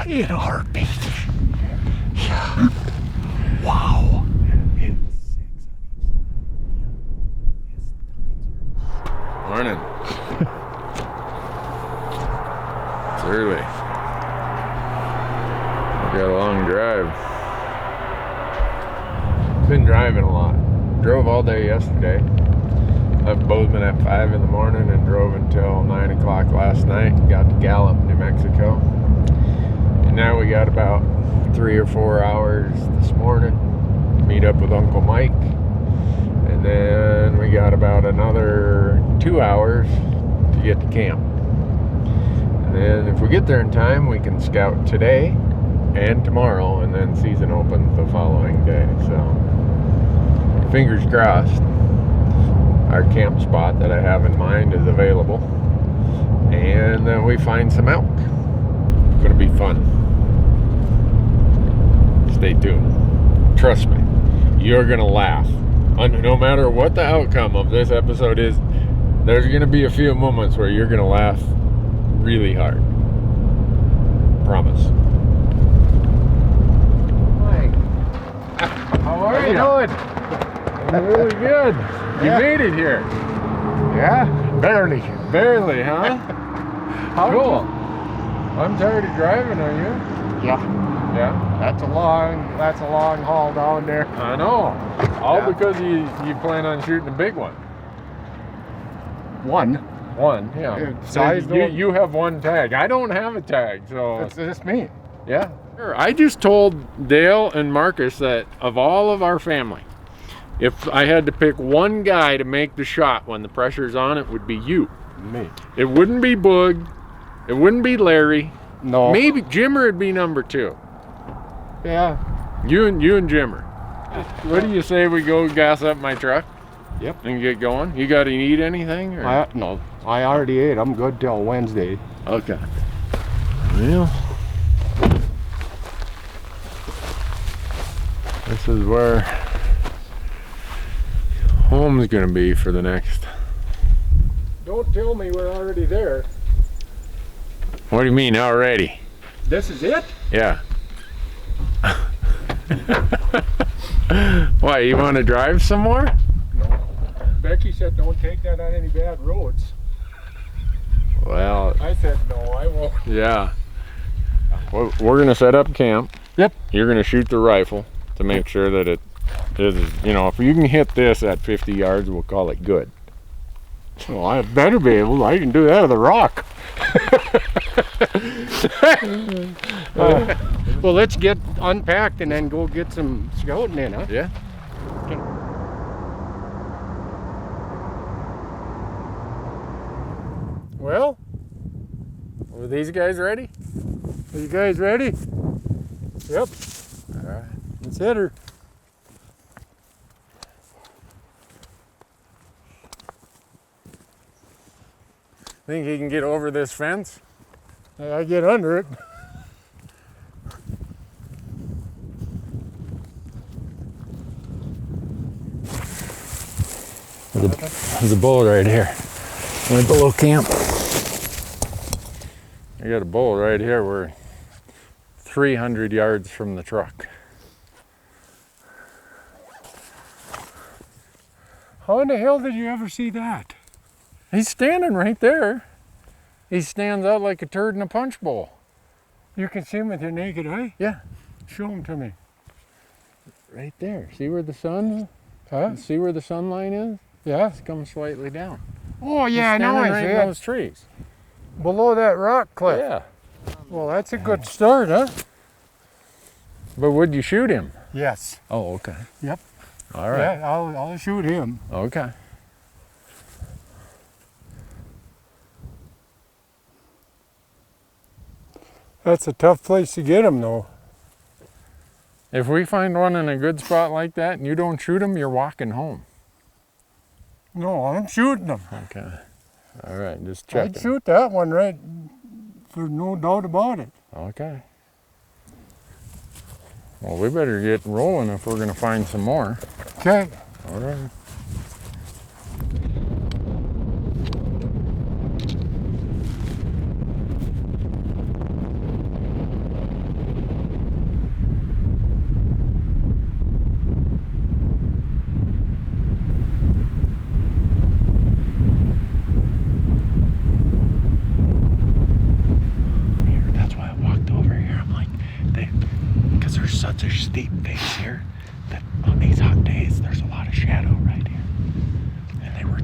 in a heartbeat. Yeah. Wow. Morning. It's early. We got a long drive. Been driving a lot. Drove all day yesterday. Left Bozeman at 5 in the morning and drove until 9 o'clock last night. Got to Gallup, New Mexico. And now we got about 3 or 4 hours this morning. Meet up with Uncle Mike. And then we got about another 2 hours to get to camp. And then if we get there in time, we can scout today and tomorrow, and then season opens the following day. So fingers crossed. Our camp spot that I have in mind is available, and then we find some elk. It's gonna be fun. Stay tuned. Trust me, you're gonna laugh. No matter what the outcome of this episode is, there's gonna be a few moments where you're gonna laugh really hard. Promise. Mike, How are you? doing? I'm really good. You Yeah. made it here. Yeah, barely. Barely, huh? How Cool. I'm tired of driving, are you? Yeah, Yeah. that's a long haul down there. I know. All Yeah. because you plan on shooting a big one. One. One, yeah. Size You have one tag. I don't have a tag, so It's just me. yeah. Sure. I just told Dale and Marcus that of all of our family, if I had to pick one guy to make the shot when the pressure's on, it would be you. Me. It wouldn't be Boog. It wouldn't be Larry. No. Maybe Jimmer would be number 2. Yeah. You and Jimmer. What do you say we go gas up my truck? Yep. And get going? You got to eat anything? Or? No, I already ate. I'm good till Wednesday. Okay. Well, this is where home's gonna be for the next. Don't tell me we're already there. What do you mean already? This is it? Yeah. Why, you want to drive some more? No. Becky said don't take that on any bad roads. Well, I said no, I won't. yeah. Well, we're gonna set up camp. Yep. You're gonna shoot the rifle to make sure that it is, if you can hit this at 50 yards, we'll call it good. Well, I better be able. I can do that with a rock. Well, let's get unpacked and then go get some scouting in, huh? Yeah. Well, Are these guys ready? are you guys ready? Yep. All right. Let's hit her. Think you can get over this fence? I get under it. There's a bull right here. Right below camp. I got a bull right here. We're 300 yards from the truck. How in the hell did you ever see that? He's standing right there. He stands out like a turd in a punch bowl. You can see him with your naked eye? Yeah. Show him to me. Right there. See where the sun? Huh? See where the sun line is? Yeah. It's come slightly down. Oh, yeah, He's now standing I right see in it. those trees. Below that rock cliff. Yeah. Well, that's a good start, huh? But would you shoot him? Yes. Oh, okay. Yep. All right. Yeah, I'll shoot him. Okay. That's a tough place to get him, though. If we find one in a good spot like that and you don't shoot him, you're walking home. No, I'm shooting him. Okay. All right, just I'd checking. shoot that one right. There's no doubt about it. Okay. Well, we better get rolling if we're gonna find some more. Okay. All right.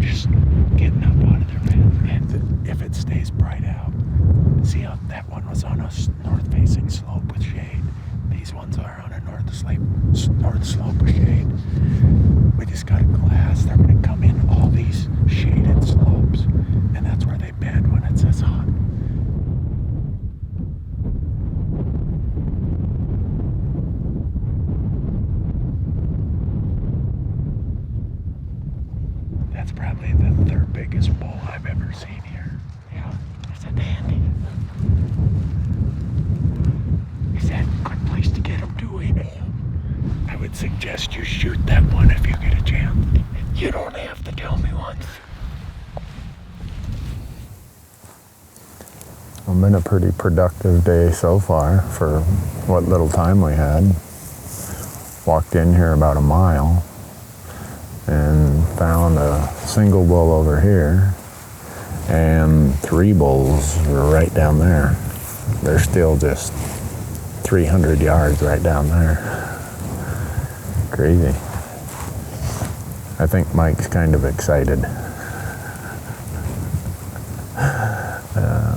just getting up out of their bed. And if it stays bright out, see how that one was on a north-facing slope with shade. These ones are on a north slope with shade. We just got a glass. They're going to come in all these shaded slopes, and that's where they bed when it says hot. That's probably the third biggest bull I've ever seen here. Yeah, it's a dandy. Is that a good place to get him to him? I would suggest you shoot that one if you get a chance. You don't have to tell me once. It's been a pretty productive day so far for what little time we had. Walked in here about a mile and found a single bull over here and 3 bulls right down there. They're still just 300 yards right down there. Crazy. I think Mike's kind of excited.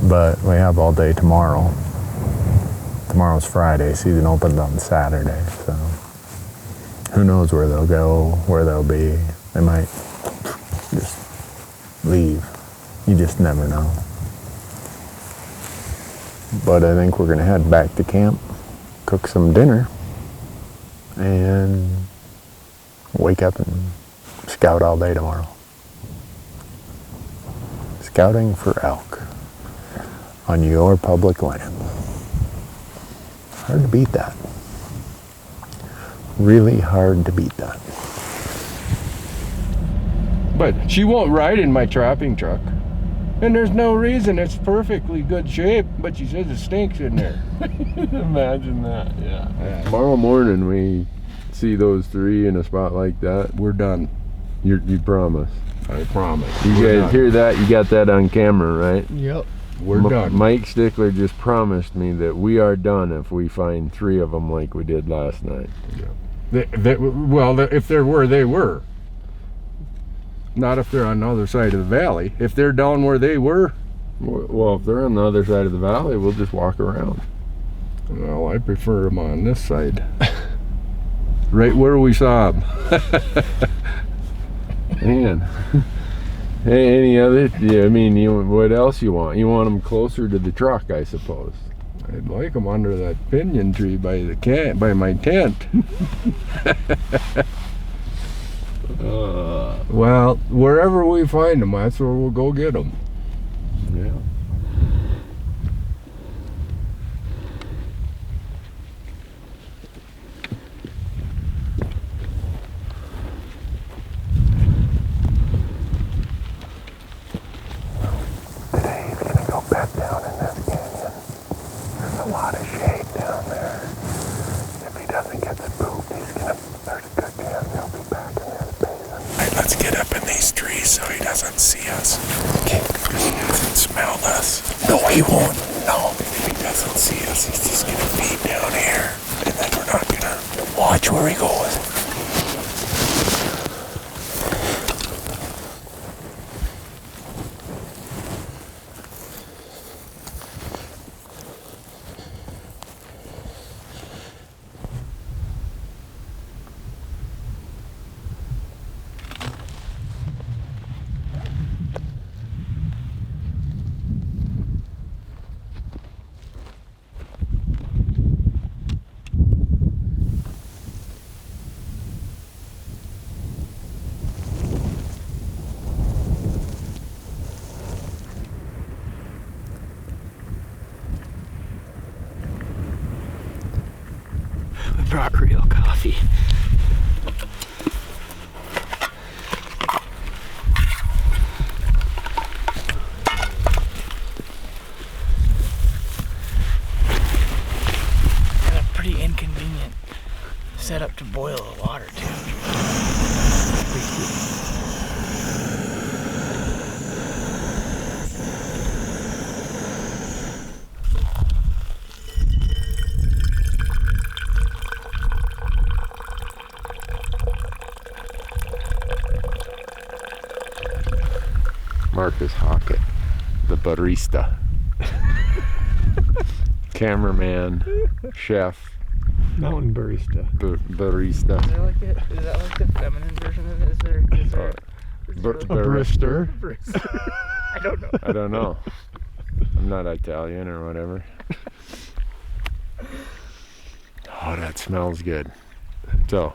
But we have all day tomorrow. Tomorrow's Friday, season opens on Saturday, so who knows where they'll go, where they'll be. They might just leave. You just never know. But I think we're gonna head back to camp, cook some dinner, and wake up and scout all day tomorrow. Scouting for elk on your public land. Hard to beat that. Really hard to beat that. But she won't ride in my trapping truck. And there's no reason. It's perfectly good shape, but she says it stinks in there. Imagine that, Yeah. Tomorrow morning we see those 3 in a spot like that. We're done. You promise. I promise. You We're guys done. hear that? You got that on camera, right? Yep. We're done. Mike Stickler just promised me that we are done if we find 3 of them like we did last night. If there were, they were. Not if they're on the other side of the valley. If they're down where they were, Well, if they're on the other side of the valley, we'll just walk around. well, I prefer them on this side. Right where we saw them. Man. Hey, any other? Yeah, I mean, what else you want? You want them closer to the truck, I suppose. I'd like them under that pinyon tree by my tent. Well, wherever we find them, that's where we'll go get them. Yeah. Today he's gonna go back down in this canyon. There's a lot of shade down there. If he doesn't get spooked, there's a good chance he'll be back in this basin. Alright, let's get up in these trees so he doesn't see us. Okay. He doesn't smell us. No, he won't. No. If he doesn't see us, he's just gonna feed down here. And then we're not gonna watch where he goes. Brought real coffee. And a pretty inconvenient setup to boil the water too. Marcus Hockett, the barista, cameraman, chef, Mountain barista. barista. Is that like the feminine version of it? Is there Barista. I don't know. I don't know. I'm not Italian or whatever. Oh, that smells good. So,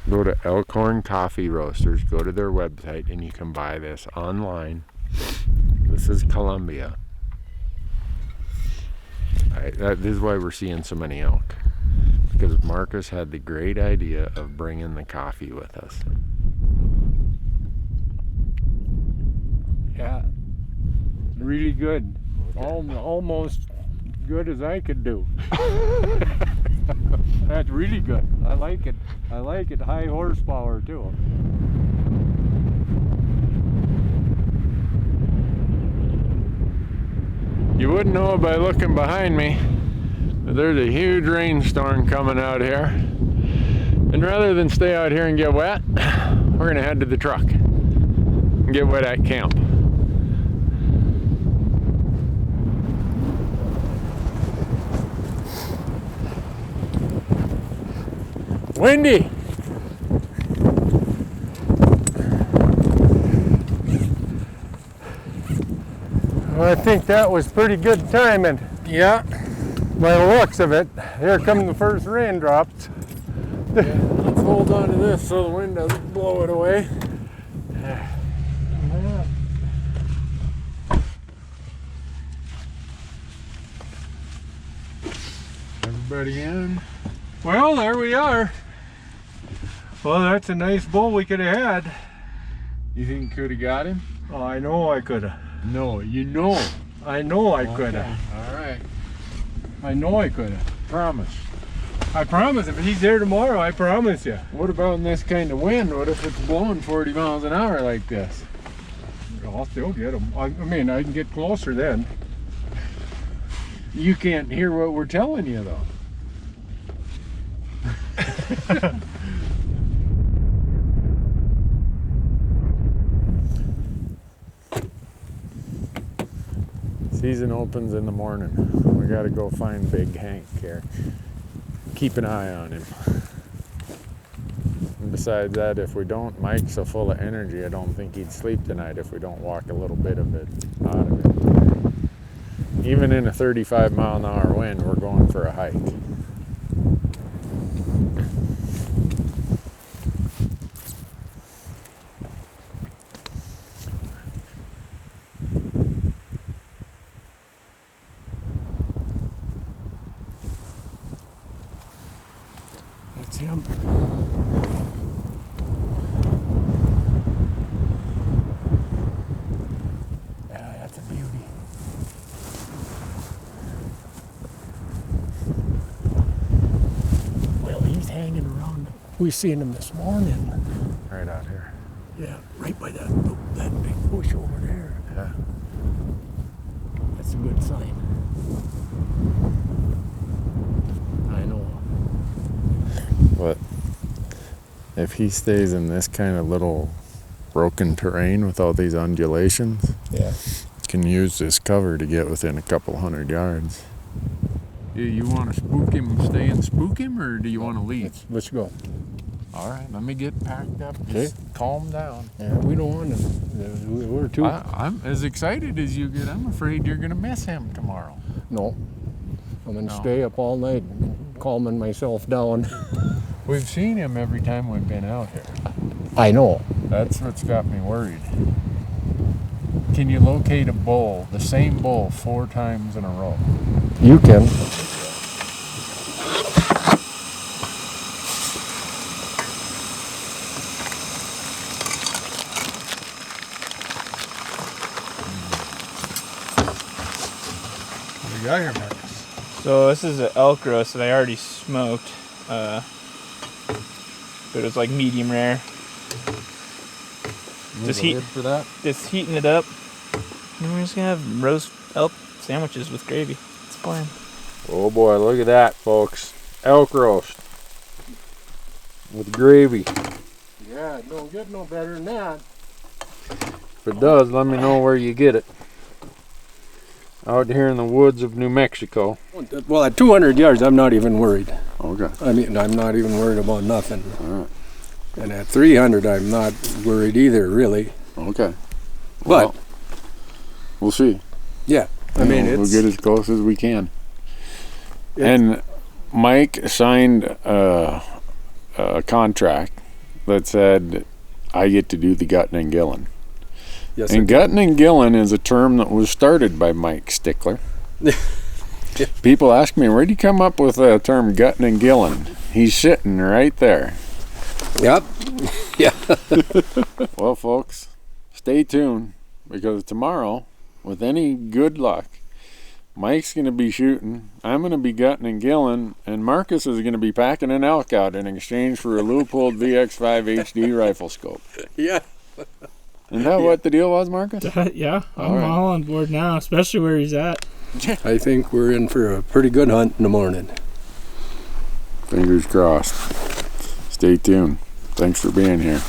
go to Elkhorn Coffee Roasters, go to their website, and you can buy this online. This is Columbia. This is why we're seeing so many elk. Because Marcus had the great idea of bringing the coffee with us. Yeah. Really good. Almost good as I could do. That's really good. I like it. I like it. High horsepower too. You wouldn't know it by looking behind me, but there's a huge rainstorm coming out here. And rather than stay out here and get wet, we're gonna head to the truck and get wet at camp. Windy! Well, I think that was pretty good timing. Yeah. By the looks of it, here come the first raindrops. Let's hold on to this so the wind doesn't blow it away. Everybody in? Well, there we are. Well, that's a nice bull we could have had. You think you could have got him? Oh, I know I could have. No, you know. I know I could have. All right. I know I could have. Promise. I promise. If he's there tomorrow, I promise you. What about in this kind of wind? What if it's blowing 40 miles an hour like this? I'll still get him. I mean, I can get closer then. You can't hear what we're telling you, though. Season opens in the morning. We got to go find Big Hank here. Keep an eye on him. And besides that, if we don't, Mike's so full of energy, I don't think he'd sleep tonight if we don't walk a little bit of it out of it. Even in a 35-mile-an-hour wind, we're going for a hike. That's him. Yeah, that's a beauty. Well, he's hanging around. We seen him this morning. Right out here. Yeah, right by that big bush over there. Yeah. That's a good sign. I know. But if he stays in this kind of little broken terrain with all these undulations, Yeah. can use this cover to get within a couple 100 yards. You want to spook him, stay and spook him, or do you want to leave? Let's go. All right, let me get packed up. Okay. Just calm down. Yeah, we don't want to. We're too. I'm as excited as you get. I'm afraid you're going to miss him tomorrow. No. I'm going to No. stay up all night calming myself down. We've seen him every time we've been out here. I know. That's what's got me worried. Can you locate a bull, the same bull, 4 times in a row? You can. What do you got here, Marcus? So this is an elk roast that I already smoked. But it was like medium rare. Just heat for that. Just heating it up. And we're just gonna have roast elk sandwiches with gravy. It's fine. Oh boy, look at that, folks. Elk roast with gravy. Yeah, don't get no better than that. If it does, let me know where you get it. Out here in the woods of New Mexico. Well, at 200 yards, I'm not even worried. Okay. I mean, I'm not even worried about nothing. All right. And at 300, I'm not worried either, really. Okay. But Well, we'll see. yeah, I mean, we'll it's get as close as we can. And Mike signed a contract that said I get to do the gutting and gilling. yes, And gutting and gilling is a term that was started by Mike Stickler. People ask me, where'd you come up with the term gutting and gilling? He's sitting right there. Yep. Yeah. Well, folks, stay tuned, because tomorrow, with any good luck, Mike's going to be shooting, I'm going to be gutting and gilling, and Marcus is going to be packing an elk out in exchange for a Leupold VX5 HD rifle scope. Yeah. Isn't that what the deal was, Marcus? Yeah, I'm All right. all on board now, especially where he's at. I think we're in for a pretty good hunt in the morning. Fingers crossed. Stay tuned. Thanks for being here.